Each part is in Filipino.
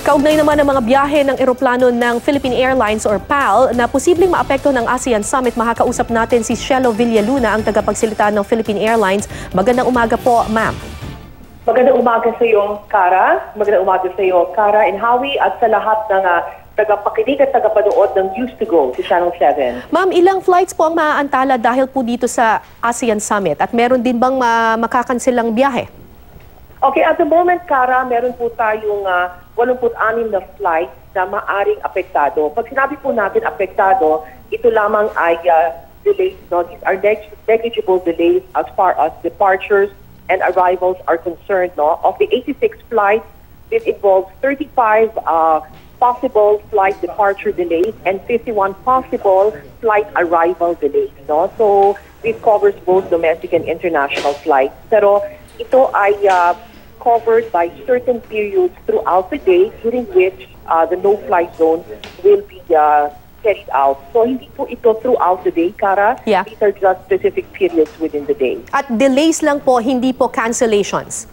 Kaugnay naman ng mga biyahe ng eroplano ng Philippine Airlines or PAL na posibleng maapekto ng ASEAN Summit, makakausap natin si Shelo Villaluna, ang tagapagsalita ng Philippine Airlines. Magandang umaga po, ma'am. Magandang umaga sa iyo, Kara. Magandang umaga sa iyo, Kara and Howie, at sa lahat ng tagapakinig at tagapanood ng News to Go sa Channel 7. Ma'am, ilang flights po ang maaantala dahil po dito sa ASEAN Summit? At meron din bang makakansilang biyahe? Okay, at the moment, Kara, meron po tayong 86 na flights na maaring apektado. Pag sinabi po natin apektado, ito lamang ay delays. No? These are negligible delays as far as departures and arrivals are concerned. No? Of the 86 flights, this involves 35 possible flight departure delays and 51 possible flight arrival delays. No? So this covers both domestic and international flights. Pero ito ay covered by certain periods throughout the day during which the no-fly zone will be carried out. So hindi po ito throughout the day, Kara. Yeah. These are just specific periods within the day. At delays lang po, hindi po cancellations?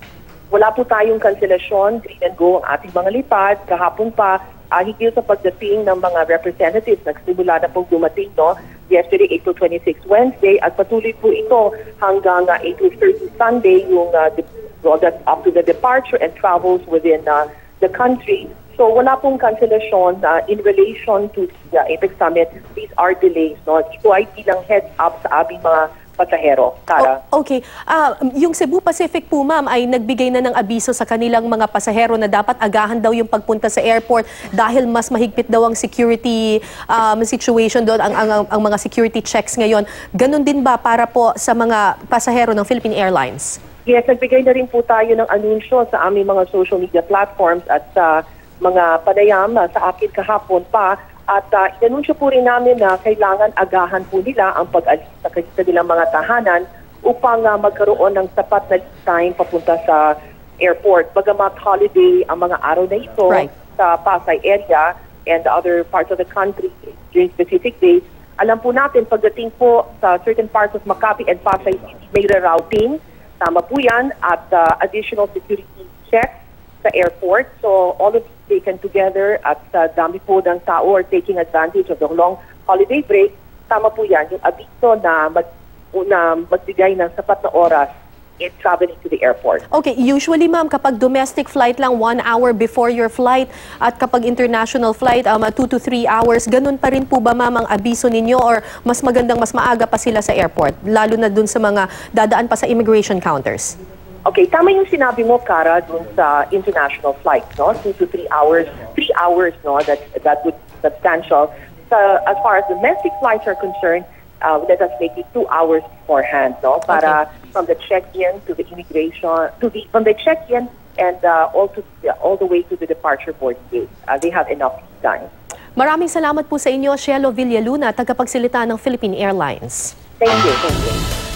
Wala po tayong cancelasyon, green and go ang ating mga lipad. Kahapon pa, higil sa pagdating ng mga representatives, nagsimula na pong dumating, no? Yesterday, April 26, Wednesday, at patuloy po ito hanggang April 30, Sunday, yung that's up to the departure and travels within the country. So wala pong cancellation in relation to the APEC Summit. These are delays. No? Ito ay bilang heads up sa aming mga pasahero. Kara. Okay. Yung Cebu Pacific po, ma'am, ay nagbigay na ng abiso sa kanilang mga pasahero na dapat agahan daw yung pagpunta sa airport dahil mas mahigpit daw ang security situation doon, ang mga security checks ngayon. Ganon din ba para po sa mga pasahero ng Philippine Airlines? Yes, nagbigay na rin po tayo ng anunsyo sa aming mga social media platforms at sa mga panayam sa akin kahapon pa. At inanunsyo po rin namin na kailangan agahan po nila ang pag-alis sa kanilang mga tahanan upang magkaroon ng sapat na lead time papunta sa airport. Bagamat holiday ang mga araw na ito sa Pasay area and the other parts of the country during specific days, alam po natin pagdating po sa certain parts of Makati and Pasay City, may rerouting. Tama po yan at additional security checks sa airport. So all of these taken together at dami po ng tao are taking advantage of the long holiday break. Tama po yan, yung abiso na magbigay ng sapat na oras in traveling to the airport. Okay, usually ma'am, kapag domestic flight lang 1 hour before your flight at kapag international flight 2 to 3 hours, ganun pa rin po ba ma'am ang abiso ninyo or mas magandang mas maaga pa sila sa airport, lalo na dun sa mga dadaan pa sa immigration counters? Okay, tama yung sinabi mo, Kara, dun sa international flight, no? 2 to 3 hours. 3 hours, no? That would be substantial. As far as domestic flights are concerned, let us make it 2 hours beforehand, no? Para from the check-in to the immigration, from the check-in and all the way to the departure board gate. They have enough time. Maraming salamat po sa inyo, Shelo Villaluna, tagapagsalita ng Philippine Airlines. Thank you.